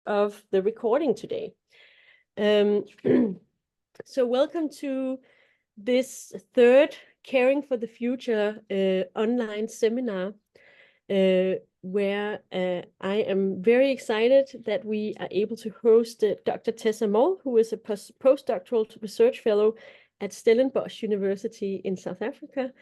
of the recording today. So welcome to this third Caring for the Future online seminar, where I am very excited that we are able to host Dr. Tessa Moll, who is a postdoctoral research fellow at Stellenbosch University in South Africa.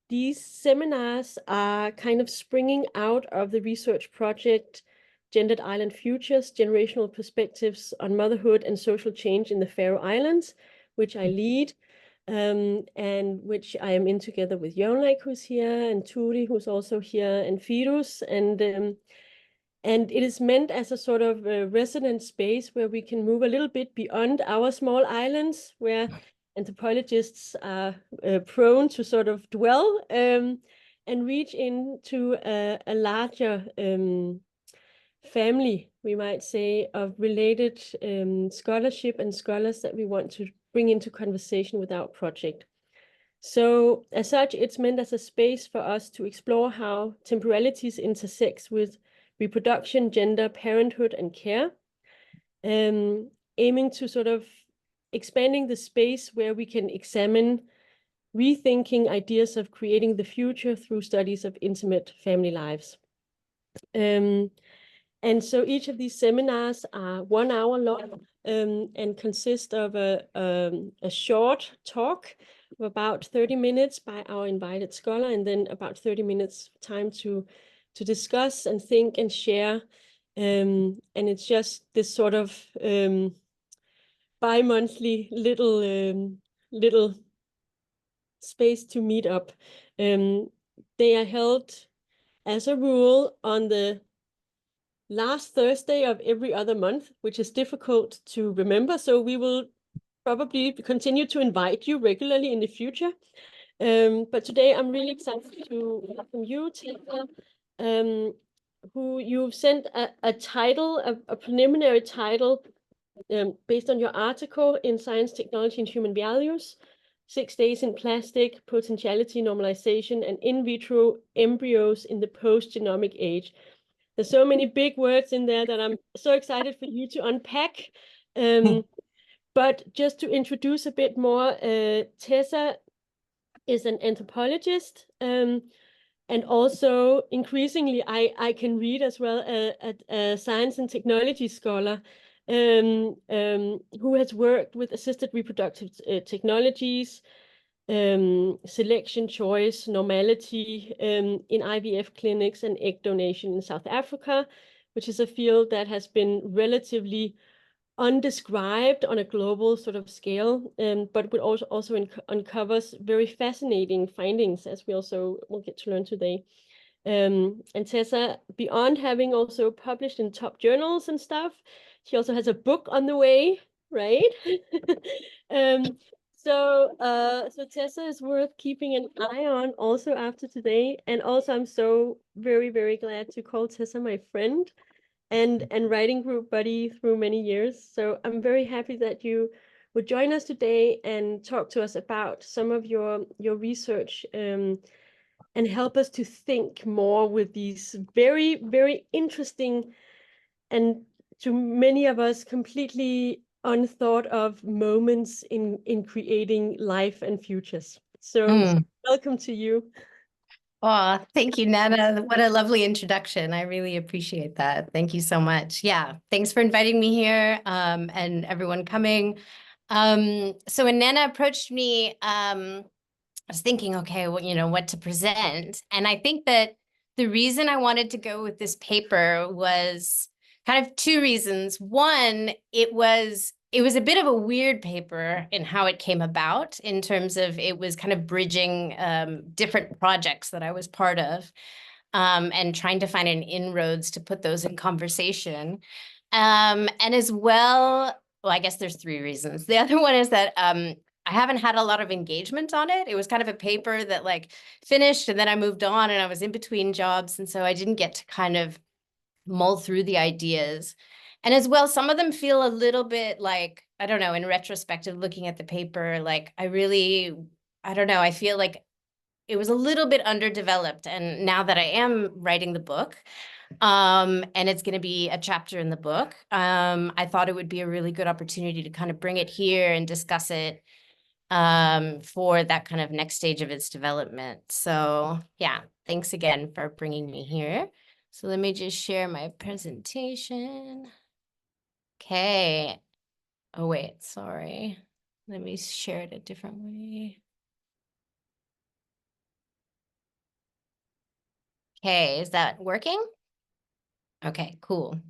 These seminars are kind of springing out of the research project Gendered Island Futures, Generational Perspectives on Motherhood and Social Change in the Faroe Islands, which I lead, and which I am in together with Jørgen, who's here, and Turi, who's also here, and Firus. And it is meant as a sort of a resonant space where we can move a little bit beyond our small islands, where anthropologists are prone to sort of dwell, and reach into a larger family, we might say, of related scholarship and scholars that we want to bring into conversation with our project. So as such, it's meant as a space for us to explore how temporalities intersects with reproduction, gender, parenthood, and care, aiming to sort of expanding the space where we can examine rethinking ideas of creating the future through studies of intimate family lives. And so each of these seminars are 1 hour long, and consist of a short talk of about 30 minutes by our invited scholar, and then about 30 minutes time to discuss and think and share. And it's just this sort of bi-monthly little space to meet up. They are held as a rule on the last Thursday of every other month, which is difficult to remember. So we will probably continue to invite you regularly in the future. But today I'm really excited to welcome you, Tessa, who you've sent a title, a preliminary title, based on your article in Science, Technology, and Human Values, 6 Days in Plastic, Potentiality, Normalization, and In Vitro Embryos in the Postgenomic Age. There's so many big words in there that I'm so excited for you to unpack. But just to introduce a bit more, Tessa is an anthropologist, and also increasingly I can read as well a science and technology scholar, who has worked with assisted reproductive technologies, selection, choice, normality, in IVF clinics and egg donation in South Africa, which is a field that has been relatively undescribed on a global sort of scale, but would also uncovers very fascinating findings, as we also will get to learn today. And Tessa, beyond having also published in top journals and stuff, she also has a book on the way, right? So Tessa is worth keeping an eye on also after today. And also I'm so very, very glad to call Tessa my friend and writing group buddy through many years. So I'm very happy that you would join us today and talk to us about some of your research, and help us to think more with these very, very interesting and to many of us completely unthought of moments in creating life and futures. So welcome to you. Oh, thank you, Nana. What a lovely introduction. I really appreciate that. Thank you so much. Yeah, thanks for inviting me here, and everyone coming. So when Nana approached me, I was thinking, okay, well, what to present. And I think that the reason I wanted to go with this paper was kind of two reasons. One, it was a bit of a weird paper in how it came about, in terms of it was kind of bridging different projects that I was part of, and trying to find an inroads to put those in conversation. And as well, I guess there's three reasons. The other one is that I haven't had a lot of engagement on it. It was kind of a paper that finished and then I moved on and I was in between jobs. And so I didn't get to kind of mull through the ideas. And as well, some of them feel a little bit I don't know, in retrospective, looking at the paper, I don't know, I feel like it was a little bit underdeveloped. And now that I am writing the book, and it's going to be a chapter in the book, I thought it would be a really good opportunity to kind of bring it here and discuss it for that kind of next stage of its development. So yeah, thanks again for bringing me here. So let me just share my presentation. Okay. Oh, wait, sorry. Let me share it a different way. Okay, is that working? Okay, cool.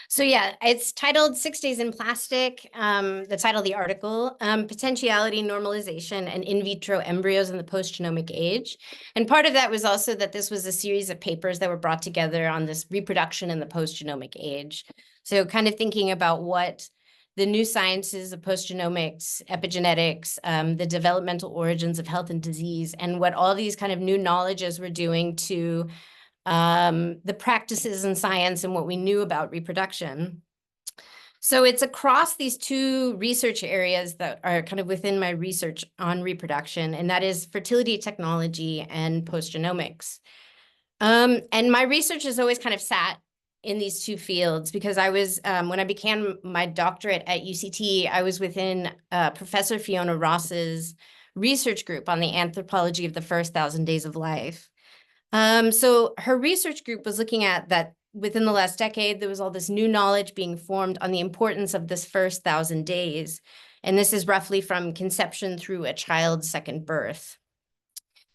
So yeah, it's titled 6 Days in Plastic, the title of the article, Potentiality, Normalization, and In Vitro Embryos in the Postgenomic Age. And part of that was also that this was a series of papers that were brought together on this reproduction in the postgenomic age. So kind of thinking about what the new sciences of postgenomics, epigenetics, the developmental origins of health and disease, and what all these kind of new knowledges were doing to the practices in science and what we knew about reproduction. So it's across these two research areas that are kind of within my research on reproduction, and that is fertility technology and postgenomics. And my research has always kind of sat in these two fields because I was, when I began my doctorate at UCT, I was within Professor Fiona Ross's research group on the anthropology of the first 1,000 days of life. So her research group was looking at that within the last decade, there was all this new knowledge being formed on the importance of this first 1,000 days. And this is roughly from conception through a child's second birth.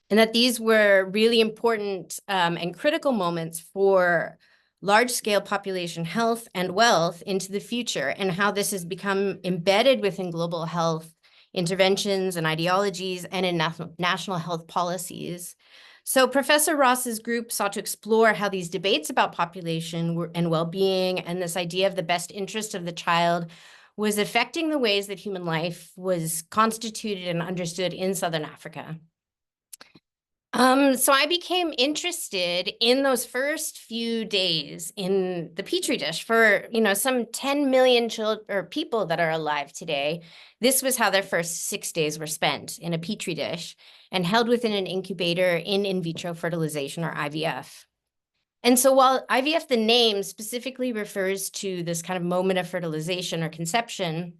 And that these were really important and critical moments for large-scale population health and wealth into the future, and how this has become embedded within global health interventions and ideologies and in national health policies. So Professor Ross's group sought to explore how these debates about population and well-being and this idea of the best interest of the child was affecting the ways that human life was constituted and understood in Southern Africa. So I became interested in those first few days in the Petri dish for, some 10 million children or people that are alive today. This was how their first 6 days were spent in a Petri dish and held within an incubator in vitro fertilization, or IVF. And so while IVF, the name specifically refers to this kind of moment of fertilization or conception,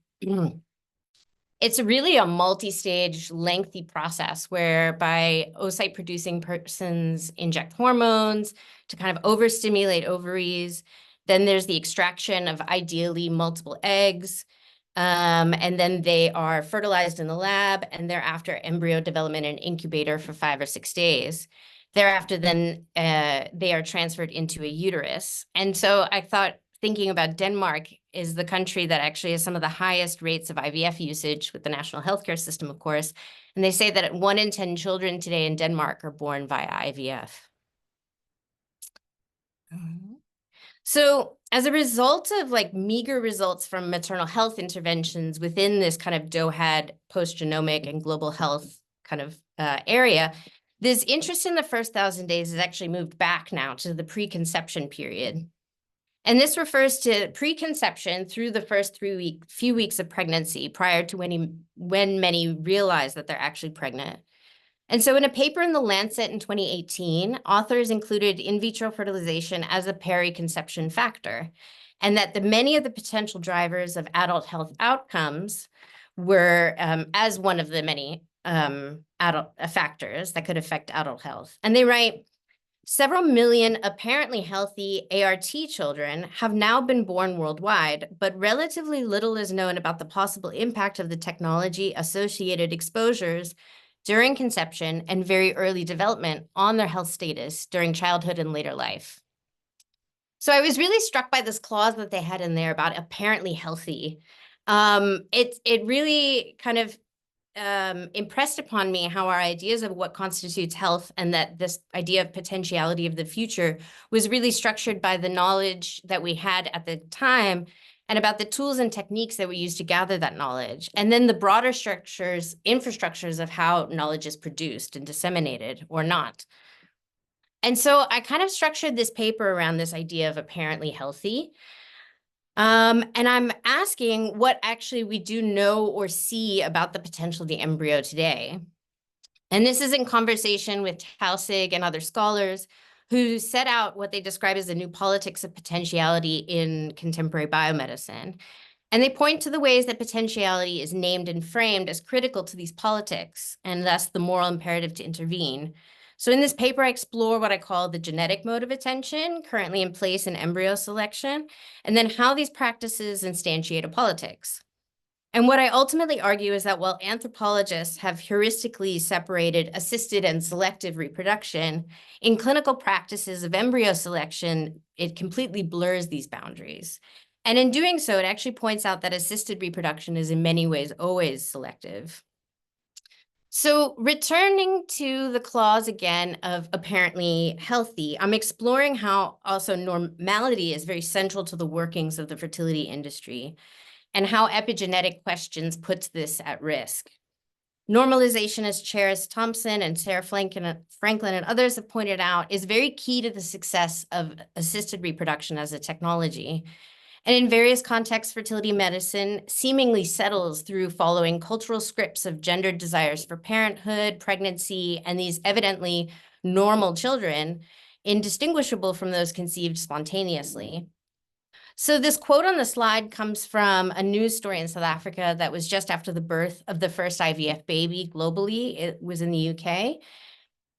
it's really a multi-stage, lengthy process whereby oocyte-producing persons inject hormones to kind of overstimulate ovaries. Then there's the extraction of ideally multiple eggs. And then they are fertilized in the lab, and thereafter embryo development in an incubator for 5 or 6 days. Thereafter, then they are transferred into a uterus. And so I thought, thinking about Denmark is the country that actually has some of the highest rates of IVF usage with the national healthcare system, of course. And they say that 1 in 10 children today in Denmark are born via IVF. So as a result of meager results from maternal health interventions within this kind of DOHAD postgenomic and global health kind of area, this interest in the first 1,000 days has actually moved back now to the preconception period. And this refers to preconception through the first few weeks of pregnancy prior to when many realize that they're actually pregnant. And so in a paper in The Lancet in 2018, authors included in vitro fertilization as a periconception factor, and that many of the potential drivers of adult health outcomes were as one of the many adult factors that could affect adult health. And they write, several million apparently healthy ART children have now been born worldwide, but relatively little is known about the possible impact of the technology-associated exposures during conception and very early development on their health status during childhood and later life. So I was really struck by this clause that they had in there about apparently healthy. It really kind of impressed upon me how our ideas of what constitutes health and that this idea of potentiality of the future was really structured by the knowledge that we had at the time and about the tools and techniques that we use to gather that knowledge, and then the broader infrastructures of how knowledge is produced and disseminated or not. And so I kind of structured this paper around this idea of apparently healthy. And I'm asking what actually we do know or see about the potential of the embryo today. And this is in conversation with Tausig and other scholars who set out what they describe as a new politics of potentiality in contemporary biomedicine. And they point to the ways that potentiality is named and framed as critical to these politics, and thus the moral imperative to intervene. So in this paper, I explore what I call the genetic mode of attention currently in place in embryo selection, and then how these practices instantiate a politics. And what I ultimately argue is that while anthropologists have heuristically separated assisted and selective reproduction, in clinical practices of embryo selection, it completely blurs these boundaries. And in doing so, it actually points out that assisted reproduction is in many ways always selective. So returning to the clause again of apparently healthy, I'm exploring how also normality is very central to the workings of the fertility industry, and how epigenetic questions puts this at risk. Normalization, as Charis Thompson and Sarah Franklin and others have pointed out, is very key to the success of assisted reproduction as a technology. And in various contexts, fertility medicine seemingly settles through following cultural scripts of gendered desires for parenthood, pregnancy, and these evidently normal children, indistinguishable from those conceived spontaneously. So this quote on the slide comes from a news story in South Africa that was just after the birth of the first IVF baby globally. It was in the UK.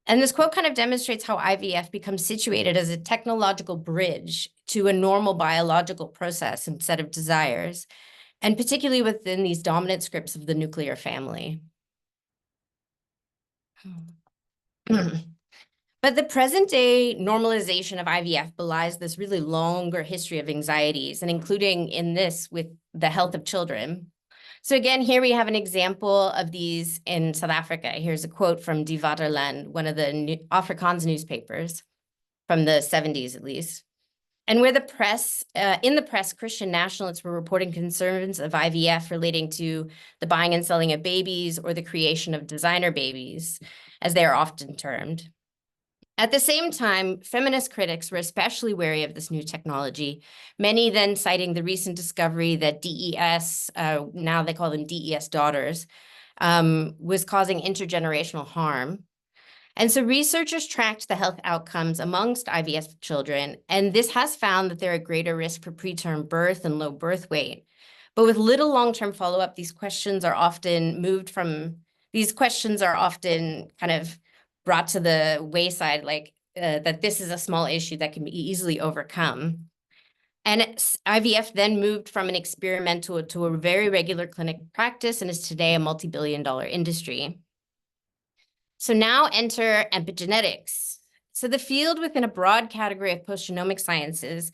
And this quote kind of demonstrates how IVF becomes situated as a technological bridge to a normal biological process and set of desires, and particularly within these dominant scripts of the nuclear family. But the present day normalization of IVF belies this really longer history of anxieties, and including in this with the health of children. So again, here we have an example of these in South Africa. Here's a quote from Witwatersrand, one of the Afrikaans newspapers from the 70s at least. And where the press, in the press, Christian nationalists were reporting concerns of IVF relating to the buying and selling of babies or the creation of designer babies, as they are often termed. At the same time, feminist critics were especially wary of this new technology, many then citing the recent discovery that DES, now they call them DES daughters, was causing intergenerational harm. And so researchers tracked the health outcomes amongst IVF children, and this has found that they're at greater risk for preterm birth and low birth weight. But with little long-term follow-up, these questions are often kind of brought to the wayside, like that this is a small issue that can be easily overcome. And IVF then moved from an experimental to a very regular clinic practice and is today a multi-billion-dollar industry. So now enter epigenetics. So the field within a broad category of postgenomic sciences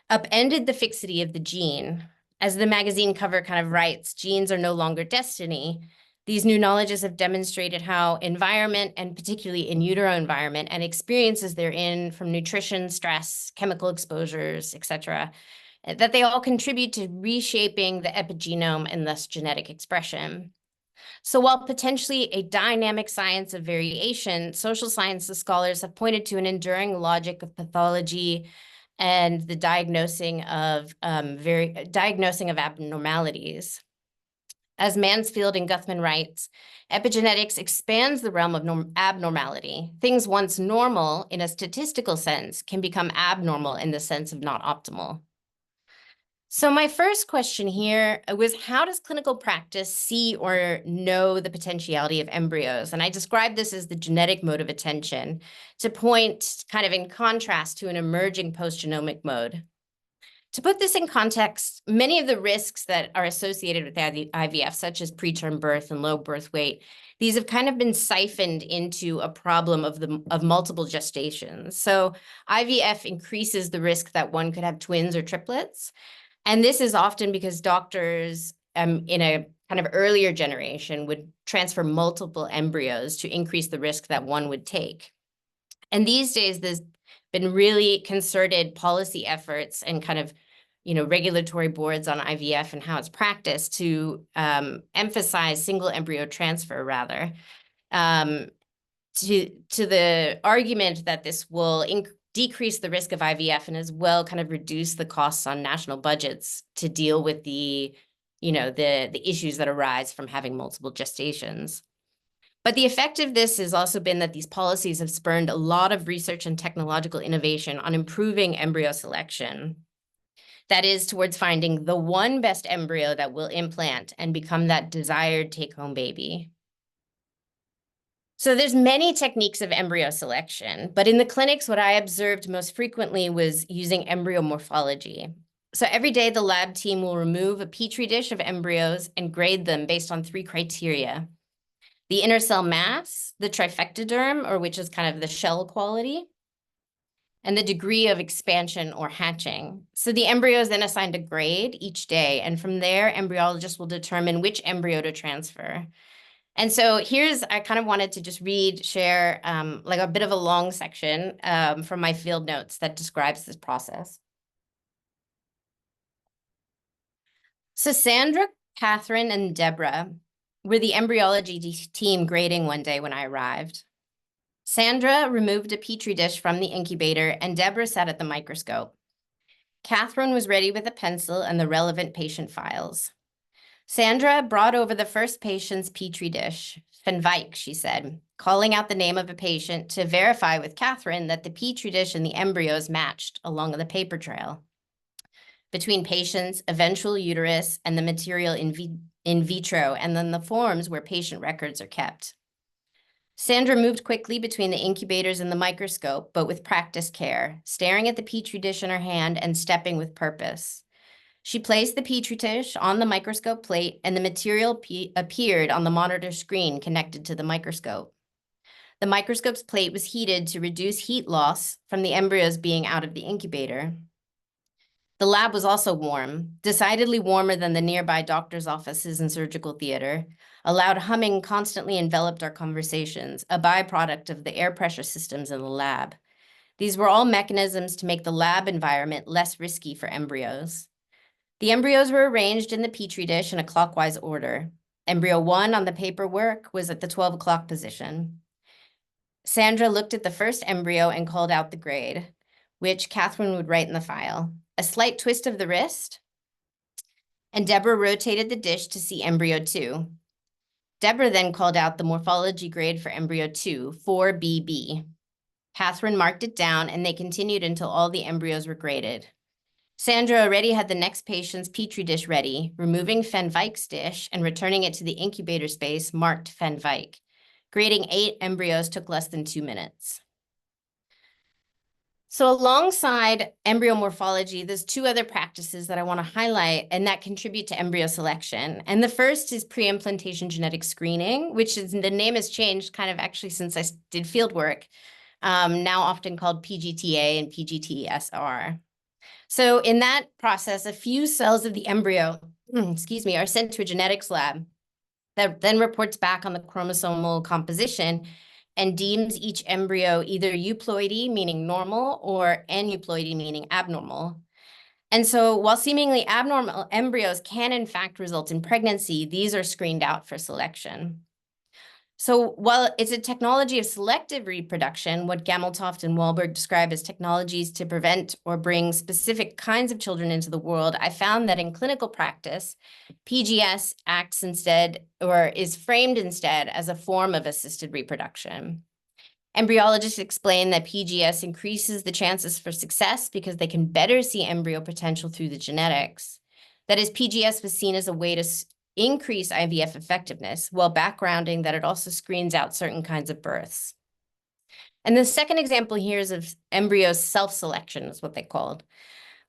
upended the fixity of the gene. As the magazine cover kind of writes, genes are no longer destiny. These new knowledges have demonstrated how environment, and particularly in utero environment, and experiences therein from nutrition, stress, chemical exposures, etc., that they all contribute to reshaping the epigenome and thus genetic expression. So while potentially a dynamic science of variation, social sciences scholars have pointed to an enduring logic of pathology and the diagnosing of abnormalities. As Mansfield and Guthman writes, epigenetics expands the realm of abnormality. Things once normal in a statistical sense can become abnormal in the sense of not optimal. So my first question here was, how does clinical practice see or know the potentiality of embryos? And I described this as the genetic mode of attention to point kind of in contrast to an emerging postgenomic mode. To put this in context, many of the risks that are associated with IVF, such as preterm birth and low birth weight, these have kind of been siphoned into a problem of multiple gestations. So IVF increases the risk that one could have twins or triplets. And this is often because doctors in a kind of earlier generation would transfer multiple embryos to increase the risk that one would take. And these days, there's been really concerted policy efforts and kind of, regulatory boards on IVF and how it's practiced to emphasize single embryo transfer rather, to the argument that this will decrease the risk of IVF and as well kind of reduce the costs on national budgets to deal with the issues that arise from having multiple gestations. But the effect of this has also been that these policies have spurned a lot of research and technological innovation on improving embryo selection. That is, towards finding the one best embryo that will implant and become that desired take-home baby. So there's many techniques of embryo selection, but in the clinics, what I observed most frequently was using embryo morphology. So every day, the lab team will remove a petri dish of embryos and grade them based on 3 criteria: the inner cell mass, the trifectoderm, or which is kind of the shell quality, and the degree of expansion or hatching. So the embryo is then assigned a grade each day, and from there, embryologists will determine which embryo to transfer. And so I kind of wanted to just share like a bit of a long section from my field notes that describes this process. So Sandra, Catherine, and Deborah were the embryology team grading one day when I arrived. Sandra removed a petri dish from the incubator, and Deborah sat at the microscope. Catherine was ready with a pencil and the relevant patient files. Sandra brought over the first patient's petri dish. Van Wyk, she said, calling out the name of a patient to verify with Catherine that the petri dish and the embryos matched along the paper trail. Between patient's eventual uterus and the material in vitro, and then the forms where patient records are kept. Sandra moved quickly between the incubators and the microscope, but with practiced care, staring at the petri dish in her hand and stepping with purpose. She placed the petri dish on the microscope plate, and the material appeared on the monitor screen connected to the microscope. The microscope's plate was heated to reduce heat loss from the embryos being out of the incubator. The lab was also warm, decidedly warmer than the nearby doctor's offices and surgical theater. A loud humming constantly enveloped our conversations, a byproduct of the air pressure systems in the lab. These were all mechanisms to make the lab environment less risky for embryos. The embryos were arranged in the petri dish in a clockwise order. Embryo 1 on the paperwork was at the 12 o'clock position. Sandra looked at the first embryo and called out the grade, which Catherine would write in the file. A slight twist of the wrist, and Deborah rotated the dish to see embryo 2. Deborah then called out the morphology grade for embryo 2, 4BB. Catherine marked it down, and they continued until all the embryos were graded. Sandra already had the next patient's petri dish ready, removing Van Wyk's dish and returning it to the incubator space marked Van Wyk. Grading 8 embryos took less than 2 minutes. So alongside embryo morphology, there's 2 other practices that I want to highlight and that contribute to embryo selection. And the first is pre-implantation genetic screening, which is, the name has changed kind of actually since I did field work, now often called PGTA and PGTSR. So in that process, a few cells of the embryo, are sent to a genetics lab that then reports back on the chromosomal composition and deems each embryo either euploidy, meaning normal, or aneuploidy, meaning abnormal. And so while seemingly abnormal embryos can in fact result in pregnancy, these are screened out for selection. So while it's a technology of selective reproduction, what Gameltoft and Wahlberg describe as technologies to prevent or bring specific kinds of children into the world, I found that in clinical practice, PGS acts instead, or is framed instead, as a form of assisted reproduction. Embryologists explain that PGS increases the chances for success because they can better see embryo potential through the genetics. That is, PGS was seen as a way to increase IVF effectiveness, while backgrounding that it also screens out certain kinds of births. And the second example here is of embryo self-selection, is what they called.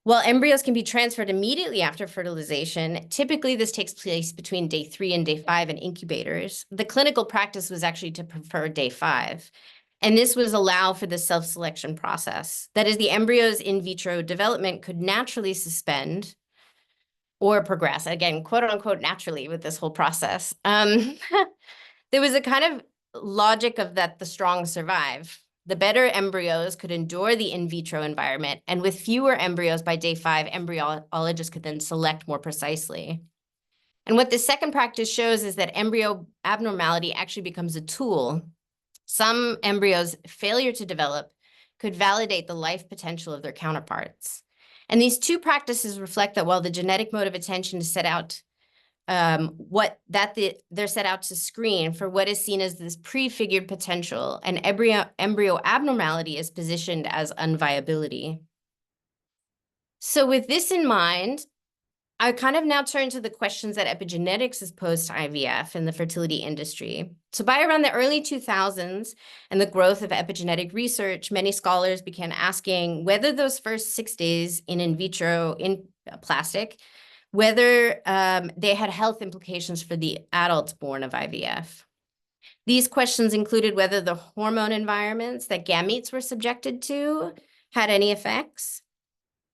While embryos can be transferred immediately after fertilization, typically this takes place between day 3 and day 5 in incubators. The clinical practice was actually to prefer day 5. And this was allow for the self-selection process. That is, the embryos in vitro development could naturally suspend or progress, again, quote unquote, naturally with this whole process. There was a kind of logic of that the strong survive. The better embryos could endure the in vitro environment, and with fewer embryos by day 5, embryologists could then select more precisely. And what the second practice shows is that embryo abnormality actually becomes a tool. Some embryos' failure to develop could validate the life potential of their counterparts. And these 2 practices reflect that while the genetic mode of attention is set out they're set out to screen for what is seen as this prefigured potential, and embryo abnormality is positioned as unviability. So with this in mind, I kind of now turn to the questions that epigenetics has posed to IVF in the fertility industry. So by around the early 2000s and the growth of epigenetic research, many scholars began asking whether those first 6 days in vitro in plastic, whether they had health implications for the adults born of IVF. These questions included whether the hormone environments that gametes were subjected to had any effects.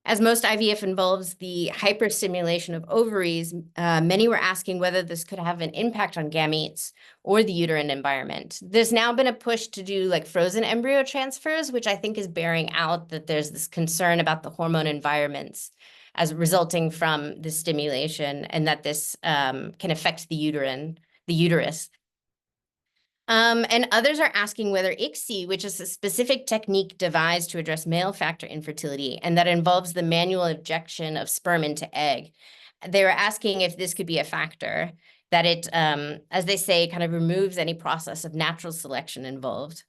As most IVF involves the hyperstimulation of ovaries, many were asking whether this could have an impact on gametes or the uterine environment. There's now been a push to do like frozen embryo transfers, which I think is bearing out that there's this concern about the hormone environments as resulting from this stimulation, and that this can affect the uterus. And others are asking whether ICSI, which is a specific technique devised to address male factor infertility, and that involves the manual injection of sperm into egg. They were asking if this could be a factor, that it, as they say, kind of removes any process of natural selection involved.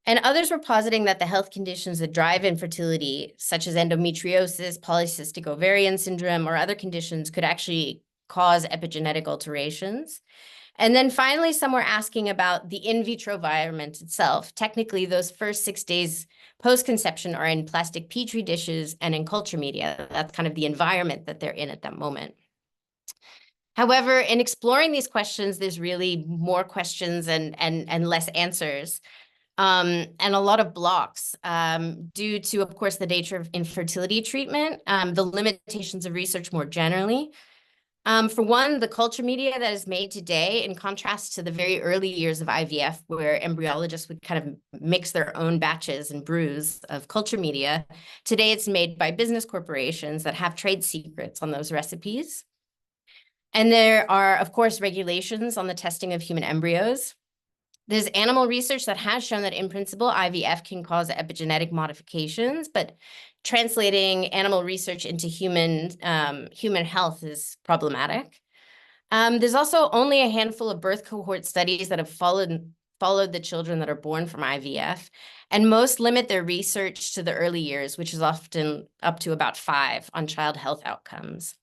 And others were positing that the health conditions that drive infertility, such as endometriosis, polycystic ovarian syndrome, or other conditions, could actually cause epigenetic alterations. And then finally, some were asking about the in vitro environment itself. Technically, those first 6 days post-conception are in plastic petri dishes and in culture media. That's kind of the environment that they're in at that moment. However, in exploring these questions, there's really more questions and less answers, and a lot of blocks due to, of course, the nature of infertility treatment, the limitations of research more generally. For one, the culture media that is made today, in contrast to the very early years of IVF, where embryologists would kind of mix their own batches and brews of culture media, today it's made by business corporations that have trade secrets on those recipes. And there are, of course, regulations on the testing of human embryos. There's animal research that has shown that in principle, IVF can cause epigenetic modifications, but translating animal research into human health is problematic. There's also only a handful of birth cohort studies that have followed the children that are born from IVF, and most limit their research to the early years, which is often up to about 5 on child health outcomes.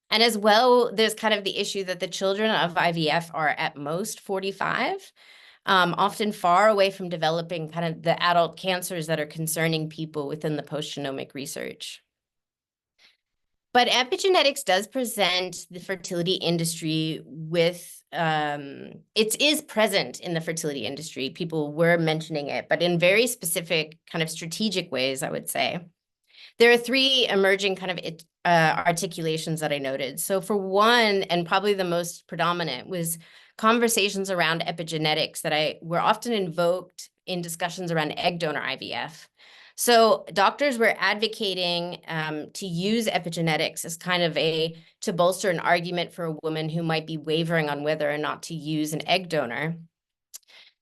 And as well, there's kind of the issue that the children of IVF are at most 45, often far away from developing kind of the adult cancers that are concerning people within the postgenomic research. But epigenetics does present the fertility industry with, it is present in the fertility industry. People were mentioning it, but in very specific kind of strategic ways, I would say. There are 3 emerging kind of articulations that I noted. So for one, and probably the most predominant, was conversations around epigenetics that were often invoked in discussions around egg donor IVF. So doctors were advocating to use epigenetics as kind of to bolster an argument for a woman who might be wavering on whether or not to use an egg donor.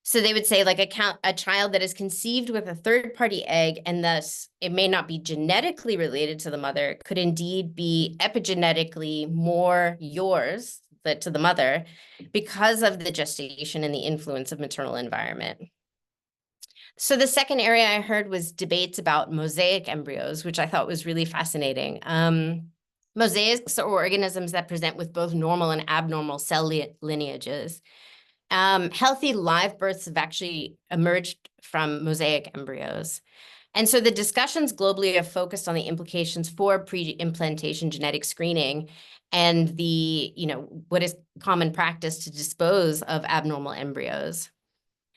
So they would say like a child that is conceived with a third-party egg, and thus it may not be genetically related to the mother, could indeed be epigenetically more yours to the mother because of the gestation and the influence of maternal environment. So the second area I heard was debates about mosaic embryos, which I thought was really fascinating. Mosaics are organisms that present with both normal and abnormal cell lineages. Healthy live births have actually emerged from mosaic embryos. And so the discussions globally have focused on the implications for pre-implantation genetic screening and what is common practice to dispose of abnormal embryos.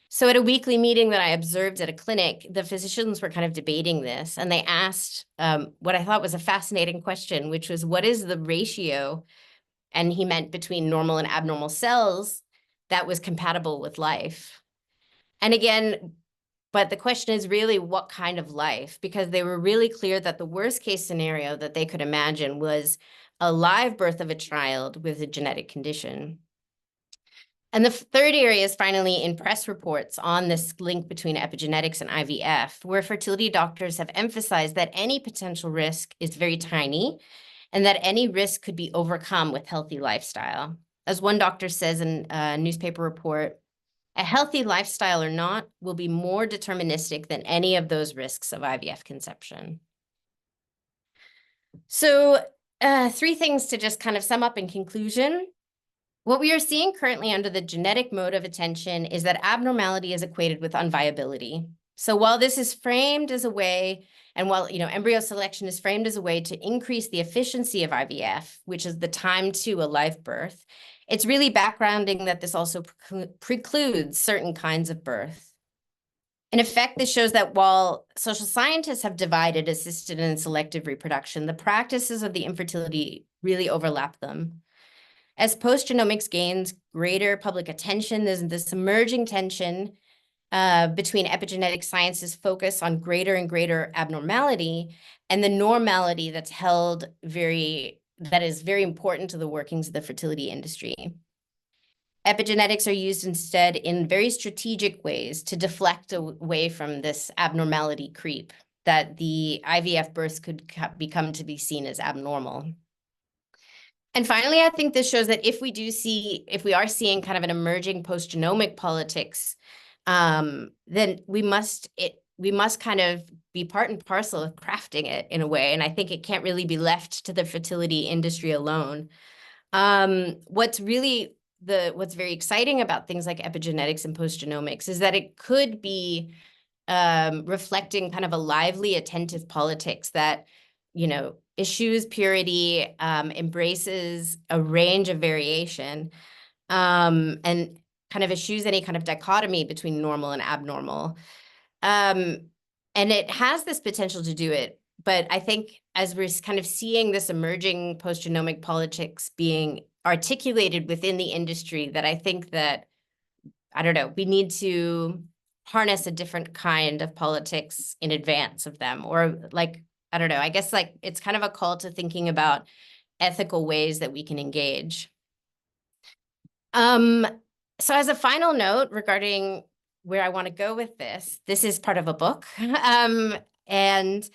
So at a weekly meeting that I observed at a clinic, the physicians were kind of debating this, and they asked what I thought was a fascinating question, which was, what is the ratio, and he meant between normal and abnormal cells, that was compatible with life? And again, but the question is really what kind of life, because they were really clear that the worst case scenario that they could imagine was a live birth of a child with a genetic condition. And the third area is finally in press reports on this link between epigenetics and IVF, where fertility doctors have emphasized that any potential risk is very tiny, and that any risk could be overcome with healthy lifestyle. As one doctor says in a newspaper report, a healthy lifestyle or not will be more deterministic than any of those risks of IVF conception. So 3 things to just kind of sum up in conclusion. What we are seeing currently under the genetic mode of attention is that abnormality is equated with unviability. So while this is framed as a way, and while embryo selection is framed as a way to increase the efficiency of IVF, which is the time to a live birth, it's really backgrounding that this also precludes certain kinds of birth. In effect, this shows that while social scientists have divided assisted and selective reproduction, the practices of the infertility really overlap them. As postgenomics gains greater public attention, there's this emerging tension between epigenetic science's focus on greater and greater abnormality and the normality that is very important to the workings of the fertility industry. Epigenetics are used instead in very strategic ways to deflect away from this abnormality creep that the IVF births could become to be seen as abnormal. And finally, I think this shows that if we are seeing kind of an emerging post-genomic politics, then we must kind of be part and parcel of crafting it in a way. And I think it can't really be left to the fertility industry alone. What's very exciting about things like epigenetics and post-genomics is that it could be reflecting kind of a lively, attentive politics that, eschews purity, embraces a range of variation, and kind of eschews any kind of dichotomy between normal and abnormal. And it has this potential to do it, but I think as we're kind of seeing this emerging post-genomic politics being articulated within the industry, that I think that, I don't know, we need to harness a different kind of politics in advance of them, or I don't know, I guess it's kind of a call to thinking about ethical ways that we can engage. So as a final note regarding where I want to go with this is part of a book, and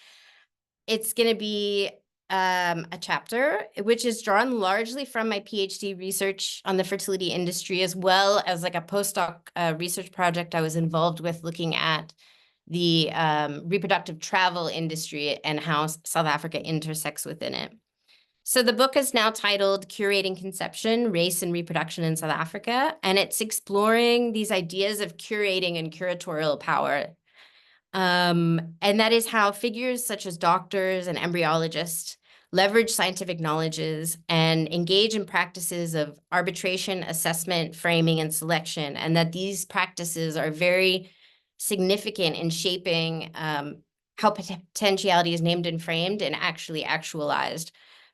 it's going to be a chapter which is drawn largely from my PhD research on the fertility industry, as well as a postdoc research project I was involved with looking at the reproductive travel industry and how South Africa intersects within it. So the book is now titled Curating Conception, Race and Reproduction in South Africa, and it's exploring these ideas of curating and curatorial power. And that is how figures such as doctors and embryologists leverage scientific knowledges and engage in practices of arbitration, assessment, framing, and selection, and that these practices are very significant in shaping how potentiality is named and framed and actually actualized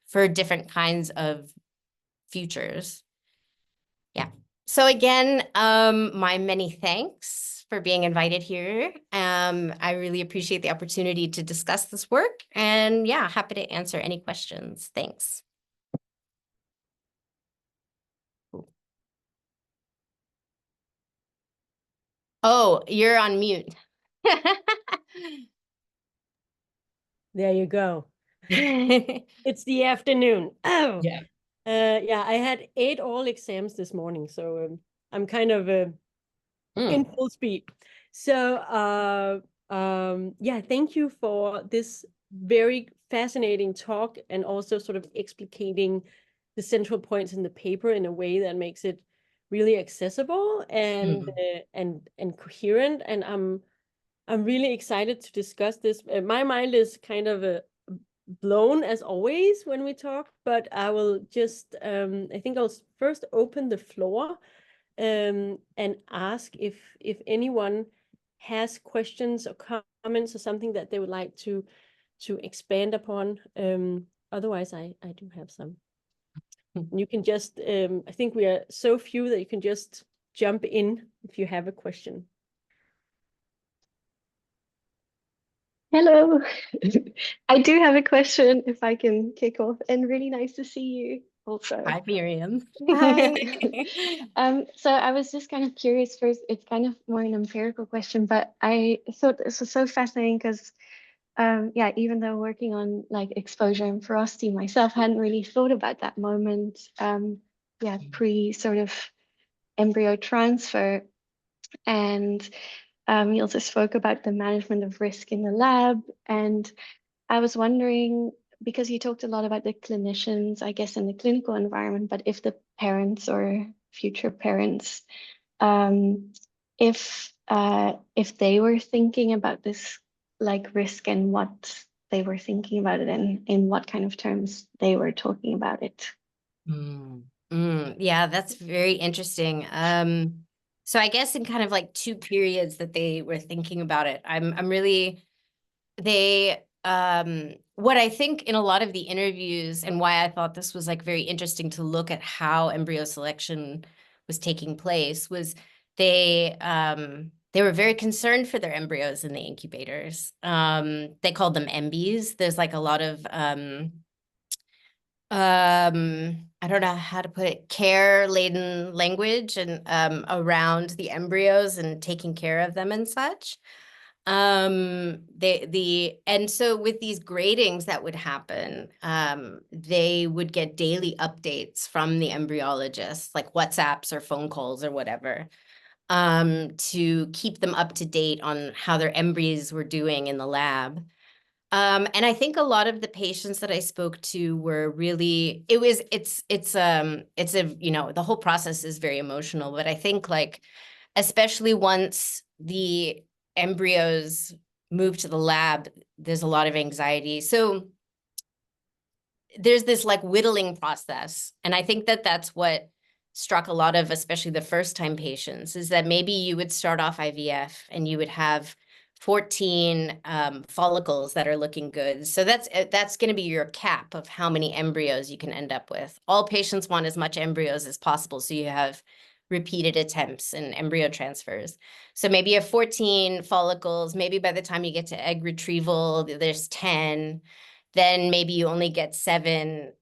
for different kinds of futures. Yeah. So again, my many thanks for being invited here. I really appreciate the opportunity to discuss this work, and yeah, happy to answer any questions. Thanks. Oh, you're on mute. There you go. It's the afternoon. Oh, yeah. Yeah, I had 8 oral exams this morning, so I'm kind of in full speed. So, yeah, thank you for this very fascinating talk, and also sort of explicating the central points in the paper in a way that makes it really accessible and coherent. And I'm really excited to discuss this. My mind is kind of blown as always when we talk, but I will just I think I'll first open the floor and ask if anyone has questions or comments or something that they would like to expand upon. Otherwise, I do have some. You can just I think we are so few that you can just jump in if you have a question. Hello. I do have a question if I can kick off, and really nice to see you also. Hi, Miriam. Hi. So I was just kind of curious first, it's kind of more an empirical question, but I thought this was so fascinating because yeah, even though working on like exposure and ferocity myself, hadn't really thought about that moment, yeah, pre sort of embryo transfer. And you also spoke about the management of risk in the lab. And I was wondering, because you talked a lot about the clinicians, I guess, in the clinical environment, but if the parents or future parents, if they were thinking about this like risk and what they were thinking about it and in what kind of terms they were talking about it. Yeah, that's very interesting. So I guess in kind of like two periods that they were thinking about it, I'm really, what I think in a lot of the interviews and why I thought this was like very interesting to look at how embryo selection was taking place was they were very concerned for their embryos in the incubators. They called them Embryos. There's like a lot of I don't know how to put it, care-laden language and around the embryos and taking care of them and such. And so with these gradings that would happen, they would get daily updates from the embryologists, like WhatsApps or phone calls or whatever, to keep them up to date on how their embryos were doing in the lab. And I think a lot of the patients that I spoke to were really, it's a, you know, the whole process is very emotional, but I think like, especially once the embryos move to the lab, there's a lot of anxiety. So there's this like whittling process. And I think that that's what struck a lot of, especially the first time patients, is that maybe you would start off IVF and you would have 14 follicles that are looking good. So that's going to be your cap of how many embryos you can end up with. All patients want as much embryos as possible, so you have repeated attempts and embryo transfers. So maybe you have 14 follicles. Maybe by the time you get to egg retrieval, there's 10. Then maybe you only get 7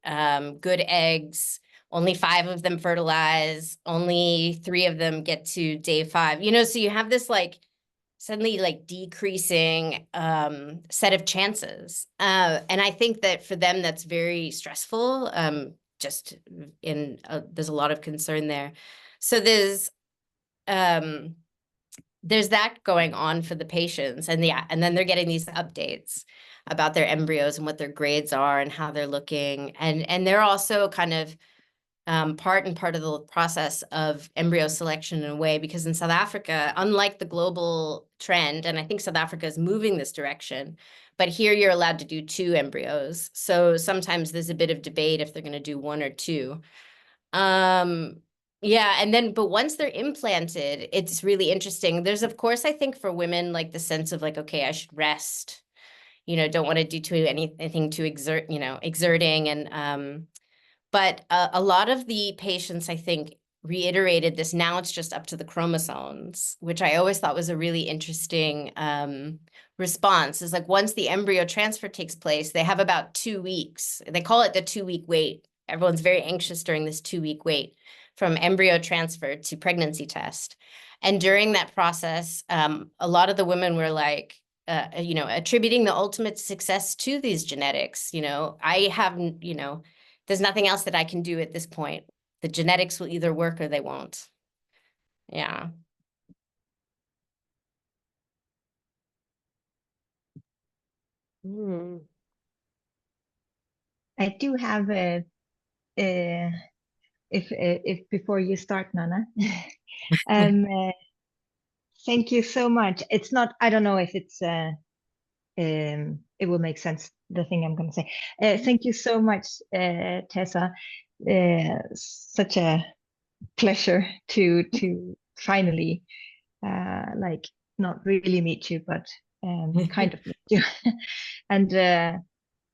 good eggs. Only 5 of them fertilize. Only 3 of them get to day 5. You know, so you have this like suddenly like decreasing set of chances. And I think that for them, that's very stressful. Just in there's a lot of concern there. So there's that going on for the patients, and yeah, and then they're getting these updates about their embryos and what their grades are and how they're looking, and they're also kind of part of the process of embryo selection in a way, because in South Africa, unlike the global trend, and I think South Africa is moving this direction, but here you're allowed to do 2 embryos. So sometimes there's a bit of debate if they're going to do 1 or 2. Yeah, and then, but once they're implanted, it's really interesting. There's, of course, I think for women, like the sense of like, okay, I should rest, you know, don't want to do anything too exerting. And, but a lot of the patients, I think, reiterated this. Now it's just up to the chromosomes, which I always thought was a really interesting response. Is like once the embryo transfer takes place, they have about 2 weeks. They call it the 2-week wait. Everyone's very anxious during this 2-week wait from embryo transfer to pregnancy test. And during that process, a lot of the women were like, you know, attributing the ultimate success to these genetics. You know, I have, you know, there's nothing else that I can do at this point. The genetics will either work or they won't. Yeah. I do have if before you start, Nana, thank you so much. It's not, I don't know if it's it will make sense, the thing I'm going to say. Thank you so much, Tessa. Such a pleasure to finally like not really meet you, but kind of meet you. And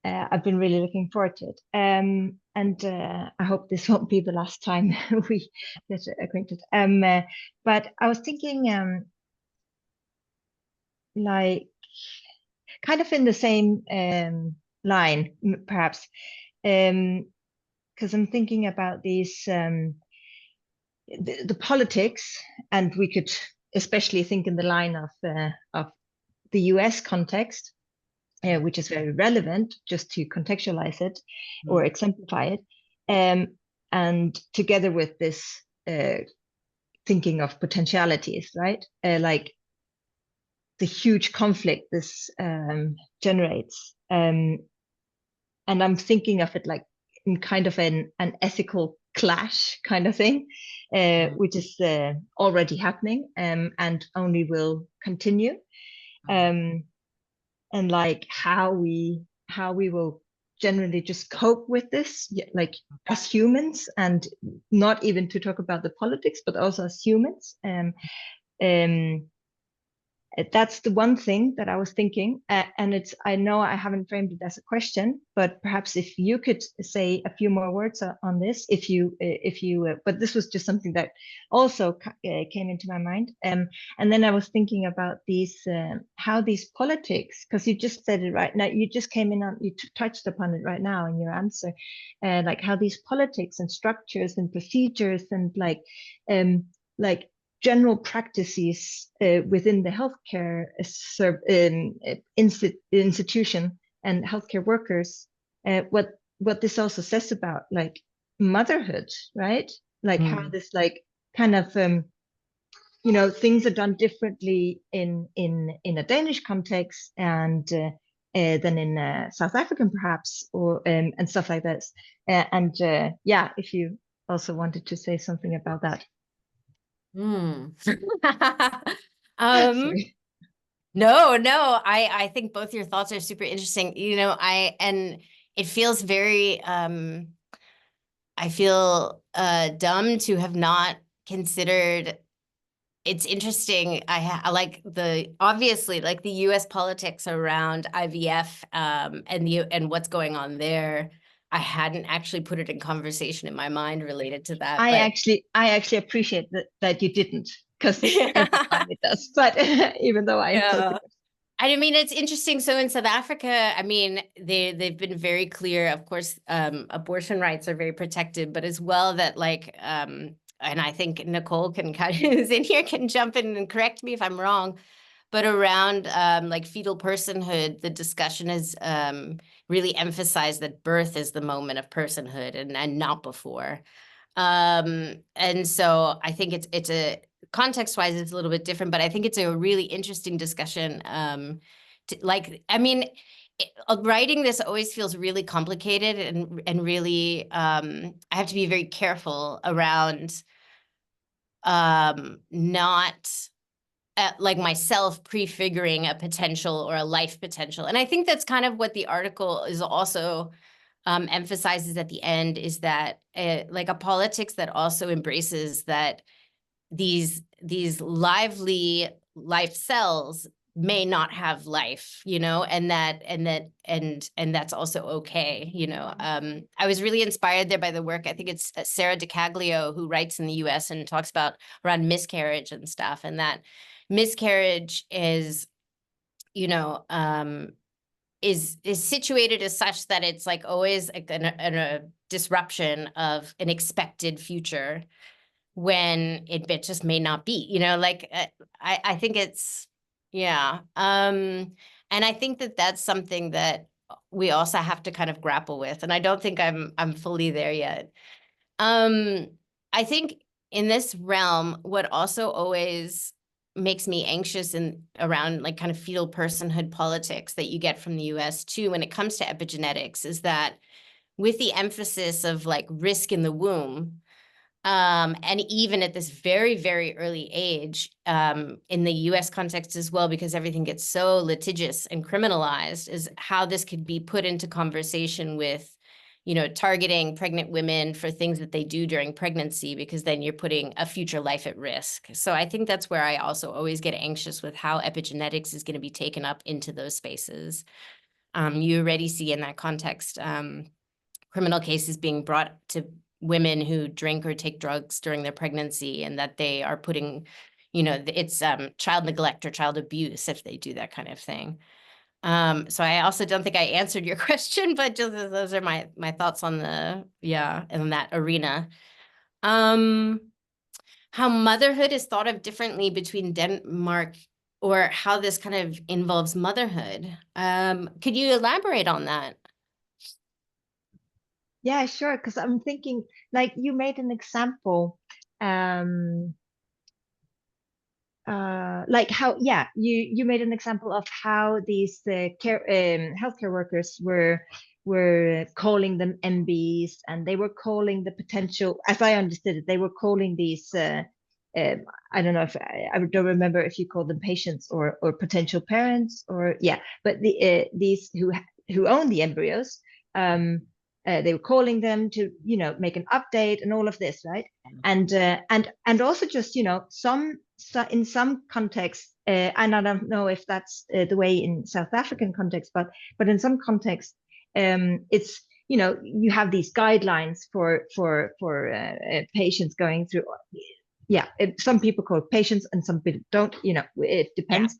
I've been really looking forward to it. And I hope this won't be the last time we get acquainted. But I was thinking, like, kind of in the same line, perhaps, because I'm thinking about these the politics, and we could especially think in the line of the US context, which is very relevant, just to contextualize it or exemplify it. And together with this thinking of potentialities, right? Like the huge conflict this generates. And I'm thinking of it like in kind of an ethical clash kind of thing, which is already happening and only will continue. And like how we will generally just cope with this, like as humans, and not even to talk about the politics, but also as humans. That's the one thing that I was thinking, and I know I haven't framed it as a question, but perhaps if you could say a few more words on this, but this was just something that also came into my mind, and then I was thinking about these how these politics, because you just said it right now, you just came in on, you touched upon it right now in your answer, like how these politics and structures and procedures and like general practices within the healthcare institution and healthcare workers, what this also says about like motherhood, right? Like how this like kind of things are done differently in a Danish context and than in South African perhaps, or and stuff like this. Yeah, if you also wanted to say something about that. Sorry. No, I think both your thoughts are super interesting. And it feels very, I feel dumb to have not considered. It's interesting. I like obviously like the US politics around IVF and what's going on there. I hadn't actually put it in conversation in my mind related to that. I actually appreciate that you didn't, because everybody does. But even though I mean, it's interesting. So in South Africa, I mean, they've been very clear. Of course, abortion rights are very protected, but as well that like, and I think Nicole can who's in here can jump in and correct me if I'm wrong. But around like fetal personhood, the discussion has really emphasized that birth is the moment of personhood and not before. And so I think it's a context-wise, it's a little bit different, but I think it's a really interesting discussion. I mean, writing this always feels really complicated and really, I have to be very careful around not like myself prefiguring a potential or a life potential. And I think that's kind of what the article is also emphasizes at the end, is that like a politics that also embraces that these lively life cells may not have life, and that's also okay, I was really inspired there by the work. I think it's Sarah DiCaglio who writes in the US and talks about around miscarriage and stuff, and that miscarriage is, is situated as such that it's like always a disruption of an expected future when it just may not be, like I think it's, yeah. And I think that that's something that we also have to kind of grapple with. And I don't think I'm fully there yet. I think in this realm, what also always makes me anxious around like kind of fetal personhood politics that you get from the US too, when it comes to epigenetics, is that with the emphasis of like risk in the womb, and even at this very, very early age, in the US context as well, because everything gets so litigious and criminalized, is how this could be put into conversation with, targeting pregnant women for things that they do during pregnancy, because then you're putting a future life at risk. So I think that's where I also always get anxious with how epigenetics is going to be taken up into those spaces. You already see in that context, criminal cases being brought to women who drink or take drugs during their pregnancy, and that they are putting, it's child neglect or child abuse if they do that kind of thing. So I also don't think I answered your question, but just those are my thoughts on in that arena. How motherhood is thought of differently between Denmark or how this kind of involves motherhood. Could you elaborate on that? Yeah, sure. Because I'm thinking, like, you made an example, like how, yeah, you made an example of how these healthcare workers were calling them MBs, and they were calling the potential, as I understood it, they were calling these. I don't know if I don't remember if you call them patients or potential parents, or yeah, but these who own the embryos, they were calling them to, you know, make an update and all of this, right? And also just, you know, in some contexts, and I don't know if that's the way in South African context, but in some contexts, it's, you know, you have these guidelines for patients going through. Yeah, some people call it patients and some people don't, you know, it depends.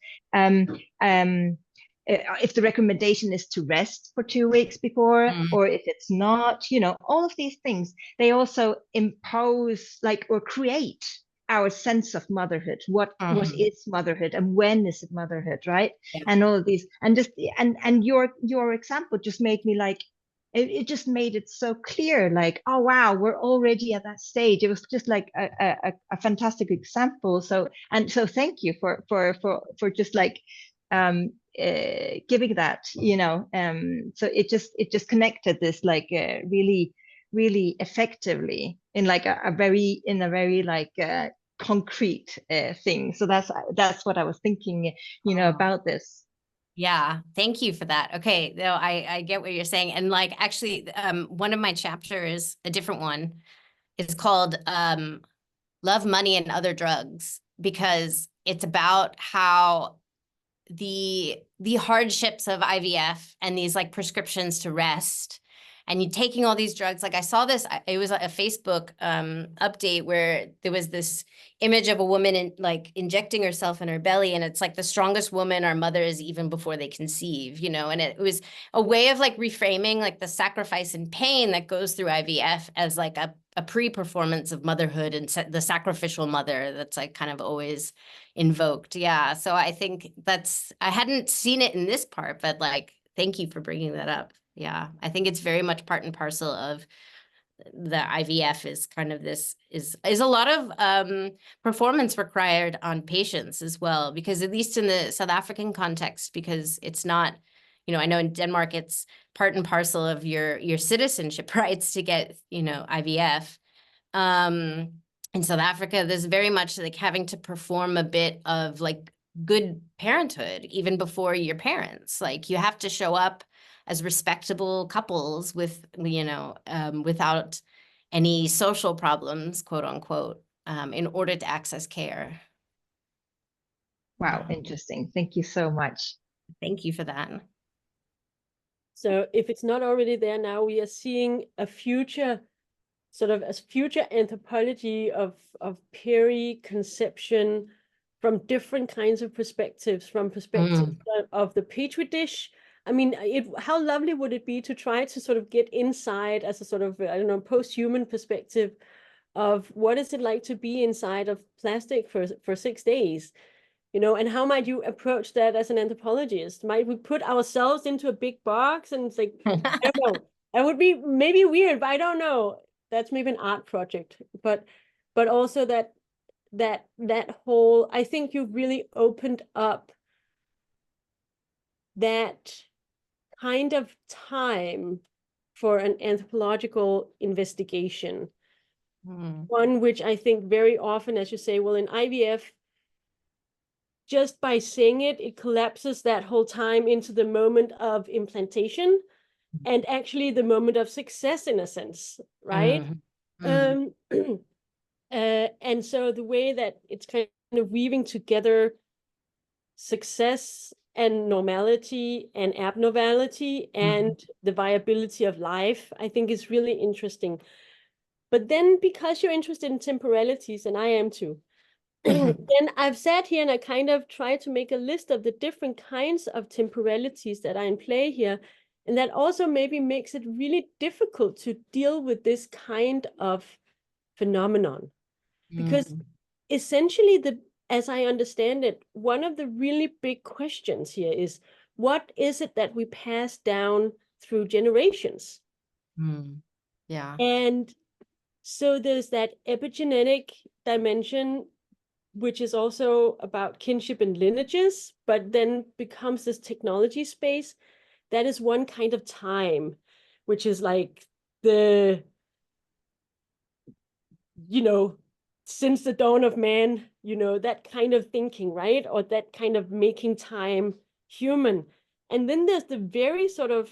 If the recommendation is to rest for 2 weeks before, or if it's not, you know, all of these things, they also impose, like, or create our sense of motherhood. What is motherhood, and when is it motherhood, right? Yeah. And all of these, and just and your example just made me like, it just made it so clear, like, oh wow, we're already at that stage. It was just like a fantastic example. So thank you for just like giving that, you know. So it just connected this like really effectively in like a very like concrete thing. So that's what I was thinking, you know, about this. Yeah, thank you for that. Okay, no, I get what you're saying. And like, actually, one of my chapters, a different one, is called Love, Money, and Other Drugs, because it's about how the hardships of IVF and these like prescriptions to rest, and you taking all these drugs. Like I saw this, it was a Facebook update where there was this image of a woman like injecting herself in her belly, and it's like the strongest woman our mother is even before they conceive, you know. And it was a way of like reframing like the sacrifice and pain that goes through IVF as like a pre-performance of motherhood, and the sacrificial mother that's like kind of always invoked. Yeah, so I think I hadn't seen it in this part, but like, thank you for bringing that up. Yeah, I think it's very much part and parcel of the IVF is kind of this is a lot of performance required on patients as well, because at least in the South African context, because it's not, you know, I know in Denmark it's part and parcel of your citizenship rights to get, you know, IVF. In South Africa, there's very much like having to perform a bit of like good parenthood even before your parents. Like you have to show up as respectable couples with, you know, without any social problems, quote unquote, in order to access care. Wow, interesting. Thank you so much. Thank you for that. So if it's not already there now, we are seeing a future anthropology of peri-conception from different kinds of perspectives, from perspectives of the petri dish. I mean, how lovely would it be to try to sort of get inside as a sort of, I don't know, post-human perspective of what is it like to be inside of plastic for 6 days, you know, and how might you approach that as an anthropologist? Might we put ourselves into a big box and it's like, I don't know, that would be maybe weird, but I don't know. That's maybe an art project, but also that whole, I think you've really opened up that kind of time for an anthropological investigation. One which I think very often, as you say, well, in IVF, just by saying it collapses that whole time into the moment of implantation and actually the moment of success in a sense, right? And so the way that it's kind of weaving together success and normality and abnormality and the viability of life, I think is really interesting. But then because you're interested in temporalities, and I am too, then I've sat here and I kind of tried to make a list of the different kinds of temporalities that are in play here. And that also maybe makes it really difficult to deal with this kind of phenomenon. Because essentially as I understand it, one of the really big questions here is, what is it that we pass down through generations? Yeah. And so there's that epigenetic dimension, which is also about kinship and lineages, but then becomes this technology space. That is one kind of time, which is like the, since the dawn of man, that kind of thinking, right? Or that kind of making time human. And then there's the very sort of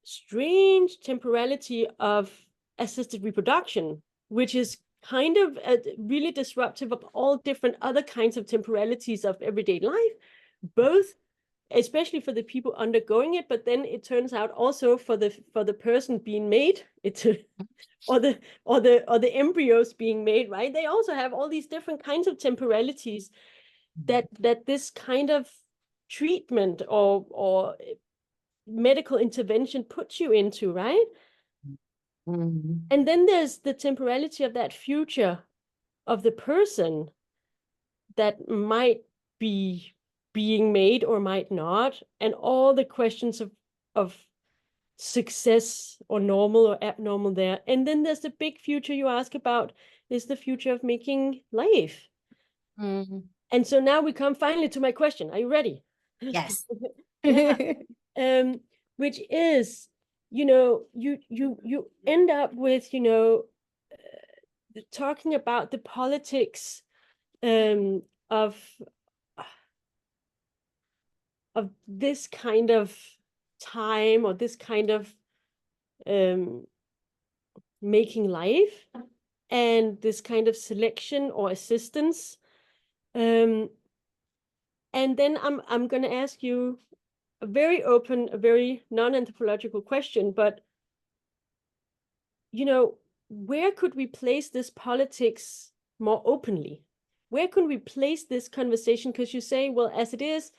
strange temporality of assisted reproduction, which is kind of really disruptive of all different other kinds of temporalities of everyday life, both especially for the people undergoing it, but then it turns out also for the person being made, or the embryos being made, right? They also have all these different kinds of temporalities that this kind of treatment or medical intervention puts you into, right? And then there's the temporality of that future of the person that might be being made or might not, and all the questions of success or normal or abnormal there. And then there's the big future you ask about, is the future of making life. And so now we come finally to my question. Are you ready? Yes. Yeah. Which is, you end up with, talking about the politics of this kind of time, or this kind of making life, and this kind of selection or assistance. And then I'm going to ask you a very open, a very non-anthropological question, but where could we place this politics more openly? Where could we place this conversation? Because you say, well, as it is,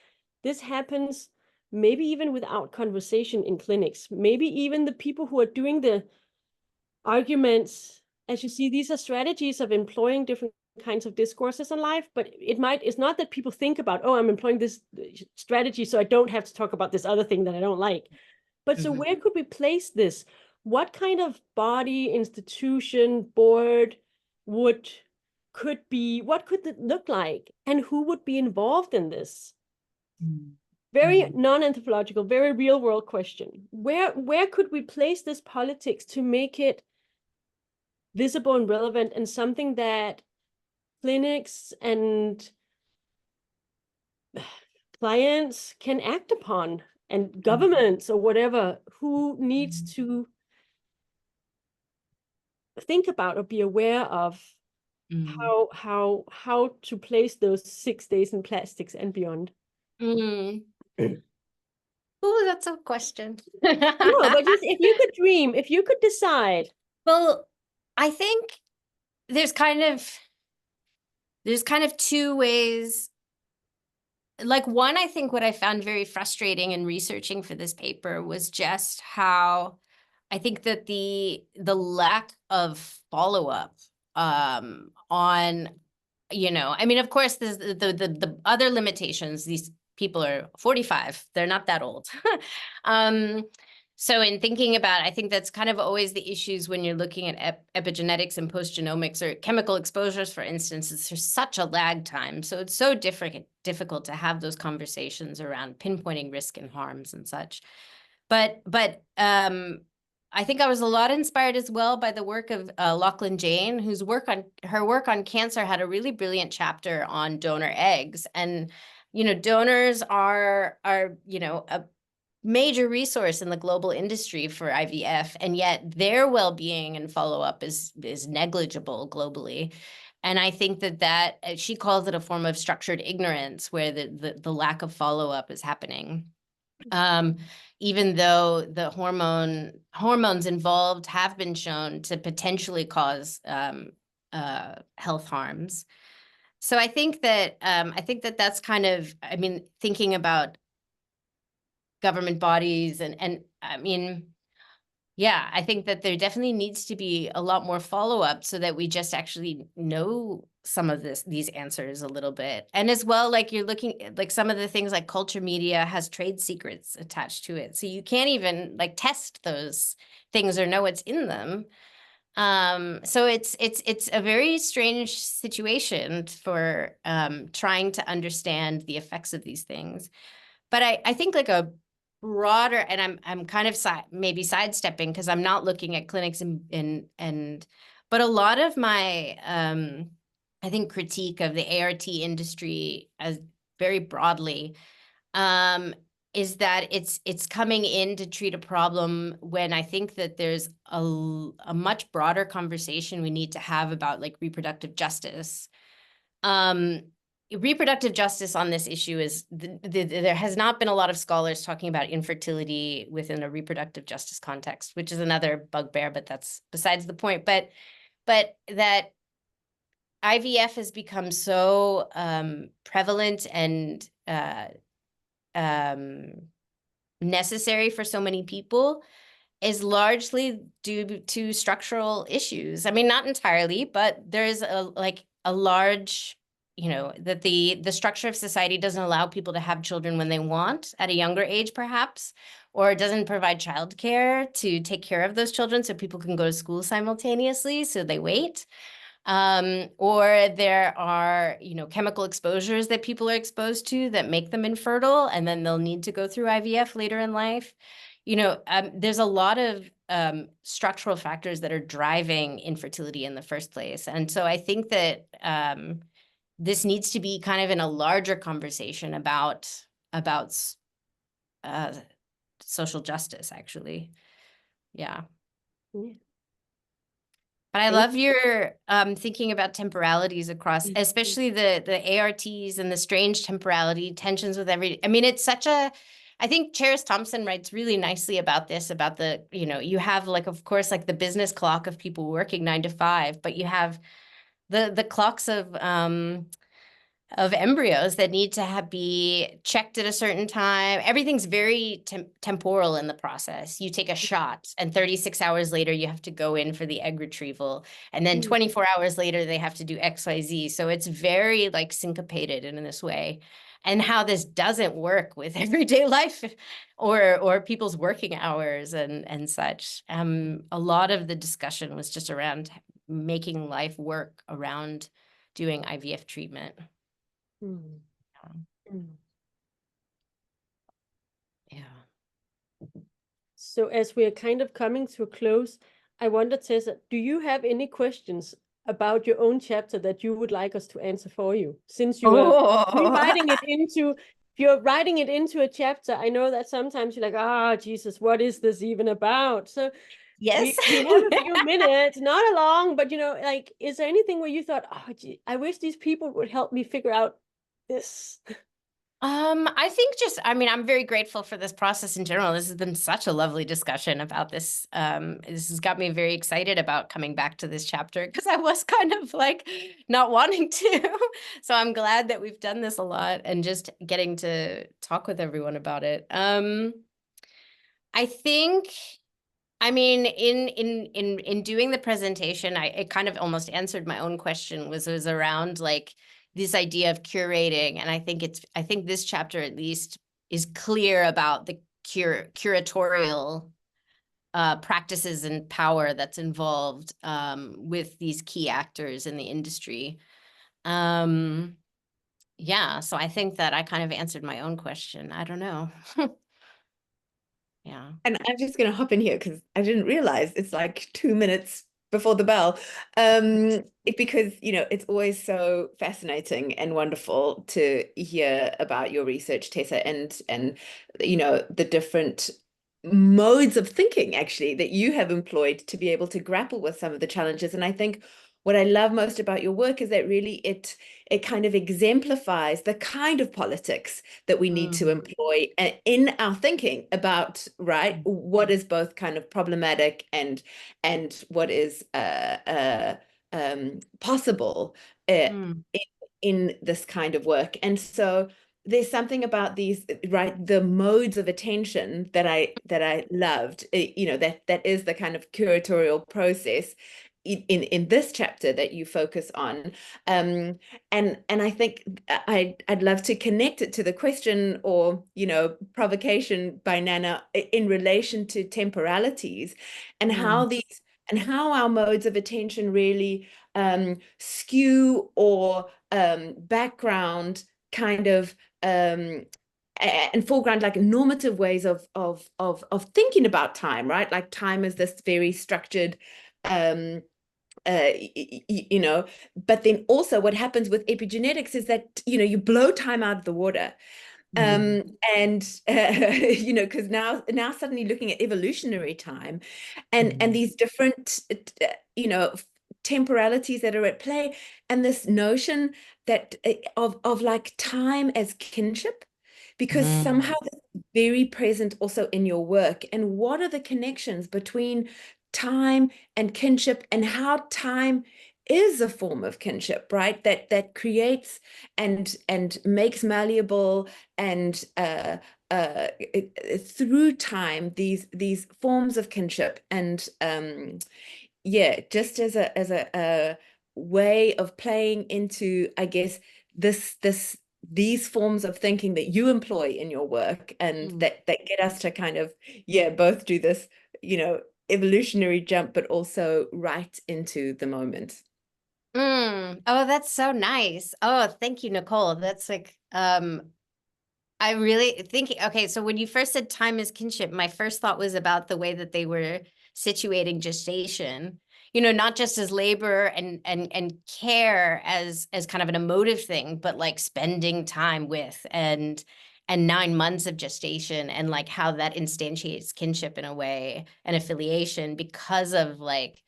this happens maybe even without conversation in clinics. Maybe even the people who are doing the arguments, as you see, these are strategies of employing different kinds of discourses in life, but it's not that people think about, oh, I'm employing this strategy so I don't have to talk about this other thing that I don't like. But so where could we place this? What kind of body, institution, board what could it look like? And who would be involved in this? Very non-anthropological, very real world question. Where could we place this politics to make it visible and relevant, and something that clinics and clients can act upon, and governments or whatever, who needs to think about or be aware of how to place those 6 days in plastics and beyond? Oh, that's a question. No, but just if you could dream, if you could decide. Well, I think there's kind of two ways. Like, one, I think what I found very frustrating in researching for this paper was just how I think that the lack of follow-up on, I mean, of course, there's the other limitations. These people are 45. They're not that old. So in thinking about, I think that's kind of always the issues when you're looking at epigenetics and postgenomics, or chemical exposures, for instance. There's such a lag time. So it's so difficult to have those conversations around pinpointing risk and harms and such. But I think I was a lot inspired as well by the work of Lachlan Jane, whose work on cancer had a really brilliant chapter on donor eggs. And, donors are a major resource in the global industry for IVF, and yet their well-being and follow-up is negligible globally. And I think that she calls it a form of structured ignorance, where the lack of follow-up is happening. Even though the hormones involved have been shown to potentially cause health harms. So I think that that's kind of, thinking about government bodies and I mean, yeah, I think that there definitely needs to be a lot more follow-up so that we just actually know some of these answers a little bit. And as well, like you're looking at like some of the things like culture media has trade secrets attached to it. So you can't even like test those things or know what's in them. So it's a very strange situation for trying to understand the effects of these things. But I think like a broader, and I'm kind of maybe sidestepping because I'm not looking at clinics but a lot of my I think critique of the ART industry as very broadly is that it's coming in to treat a problem when I think that there's a much broader conversation we need to have about like reproductive justice. Reproductive justice on this issue is there has not been a lot of scholars talking about infertility within a reproductive justice context, which is another bugbear, but that's besides the point. But that IVF has become so prevalent and necessary for so many people is largely due to structural issues. I mean, not entirely, but there's a large, that the structure of society doesn't allow people to have children when they want at a younger age, perhaps, or it doesn't provide childcare to take care of those children so people can go to school simultaneously, so they wait. Or there are, chemical exposures that people are exposed to that make them infertile, and then they'll need to go through IVF later in life. There's a lot of structural factors that are driving infertility in the first place. And so I think that this needs to be kind of in a larger conversation about social justice, actually. Yeah. But I love your thinking about temporalities across, especially the ARTs and the strange temporality tensions with I mean, it's such a, I think Charis Thompson writes really nicely about this, about the, you have like, of course, like the business clock of people working 9 to 5, but you have the clocks of embryos that need to be checked at a certain time. Everything's very temporal in the process. You take a shot and 36 hours later, you have to go in for the egg retrieval. And then 24 hours later, they have to do XYZ. So it's very like syncopated in this way. And how this doesn't work with everyday life or people's working hours and such. A lot of the discussion was just around making life work around doing IVF treatment. Yeah. So as we are kind of coming to a close, I wonder, Tessa, do you have any questions about your own chapter that you would like us to answer for you? Since you are rewriting it into, if you're writing it into a chapter, I know that sometimes you're like, Jesus, what is this even about? So yes, we have a few minutes, not a long, but like, is there anything where you thought, I wish these people would help me figure out this? I think I'm very grateful for this process in general. This has been such a lovely discussion about this. This has got me very excited about coming back to this chapter because I was kind of like not wanting to. So I'm glad that we've done this a lot and just getting to talk with everyone about it. I think, in doing the presentation, it kind of almost answered my own question, was around like this idea of curating. And I think this chapter at least is clear about the curatorial practices and power that's involved with these key actors in the industry. Yeah, so I think that I kind of answered my own question. I don't know. Yeah. And I'm just going to hop in here because I didn't realize it's like 2 minutes before the bell. Because, it's always so fascinating and wonderful to hear about your research, Tessa, and the different modes of thinking actually that you have employed to be able to grapple with some of the challenges. And I think what I love most about your work is that really it kind of exemplifies the kind of politics that we need to employ in our thinking about, right, what is both kind of problematic and what is possible in this kind of work. And so there's something about these, right, the modes of attention that I loved, that is the kind of curatorial process. in this chapter that you focus on. And I think I'd love to connect it to the question, or provocation by Nana, in relation to temporalities, and how our modes of attention really skew or background kind of and foreground like normative ways of thinking about time, right? Like time is this very structured but then also what happens with epigenetics is that you blow time out of the water. And because now suddenly looking at evolutionary time and these different temporalities that are at play, and this notion that of like time as kinship, because somehow that's very present also in your work. And what are the connections between time and kinship, and how time is a form of kinship, right? That creates and makes malleable and through time these forms of kinship. And just as a way of playing into, I guess, these forms of thinking that you employ in your work, and that get us to kind of both do this evolutionary jump, but also right into the moment. Oh, that's so nice. Oh, thank you, Nicole. That's like, I really think, okay, so when you first said time is kinship, my first thought was about the way that they were situating gestation, not just as labor and care as kind of an emotive thing, but like spending time with and 9 months of gestation, and like how that instantiates kinship in a way, and affiliation, because of like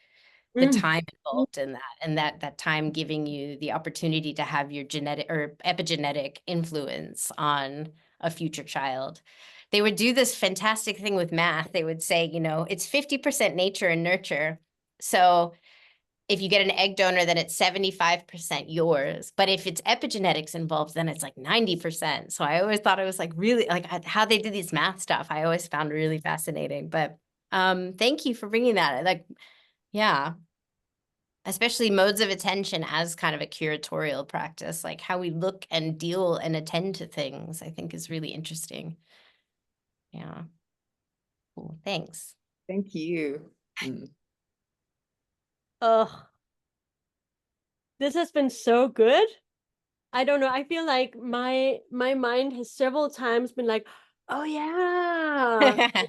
the time involved in that, and that time giving you the opportunity to have your genetic or epigenetic influence on a future child. They would do this fantastic thing with math. They would say, it's 50% nature and nurture. So if you get an egg donor, then it's 75% yours. But if it's epigenetics involved, then it's like 90%. So I always thought it was like really like how they did this math stuff. I always found really fascinating. But thank you for bringing that. Like, yeah. Especially modes of attention as kind of a curatorial practice, like how we look and deal and attend to things, I think is really interesting. Yeah. Cool. Thanks. Thank you. This has been so good. I don't know. I feel like my mind has several times been like, oh yeah.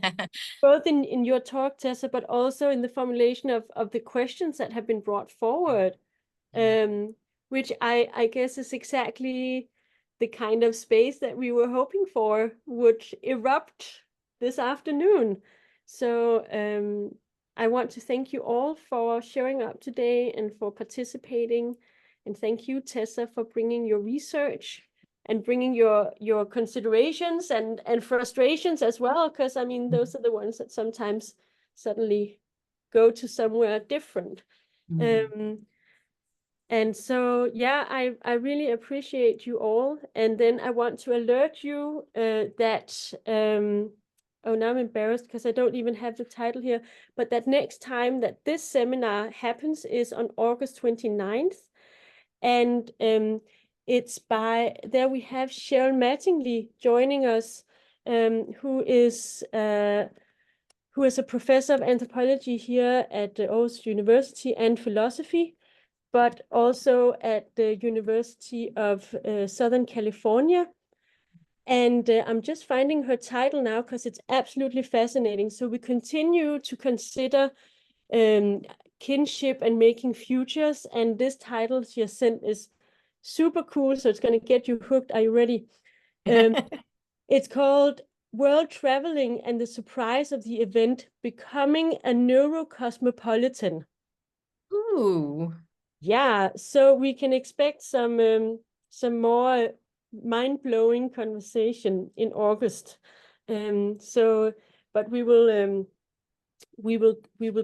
Both in your talk, Tessa, but also in the formulation of the questions that have been brought forward, which I guess is exactly the kind of space that we were hoping for would erupt this afternoon. So I want to thank you all for showing up today and for participating. And thank you, Tessa, for bringing your research and bringing your considerations and frustrations as well, because I mean those are the ones that sometimes suddenly go to somewhere different. And so I really appreciate you all. And then I want to alert you that oh, now I'm embarrassed because I don't even have the title here, but that next time that this seminar happens is on August 29th. And it's there we have Cheryl Mattingly joining us, who is a professor of anthropology here at the Aarhus University and philosophy, but also at the University of Southern California. And I'm just finding her title now because it's absolutely fascinating. So we continue to consider kinship and making futures. And this title she has sent is super cool. So it's going to get you hooked. Are you ready? It's called World Traveling and the Surprise of the Event, Becoming a Neurocosmopolitan. Ooh. Yeah, so we can expect some more mind-blowing conversation in August. But we will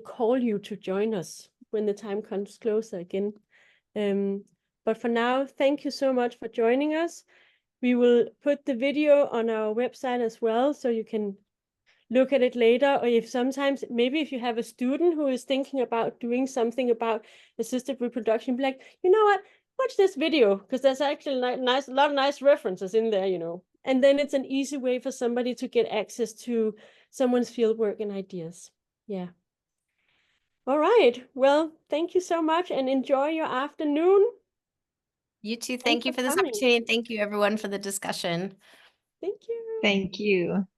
call you to join us when the time comes closer again. But for now, thank you so much for joining us. We will put the video on our website as well, so you can look at it later, or if sometimes, maybe if you have a student who is thinking about doing something about assisted reproduction, be like, you know what, watch this video, because there's actually a lot of nice references in there, you know. And then it's an easy way for somebody to get access to someone's fieldwork and ideas. Yeah. All right. Well, thank you so much and enjoy your afternoon. You too. Thanks Thank you for for this coming. opportunity. And thank you everyone for the discussion. Thank you. Thank you.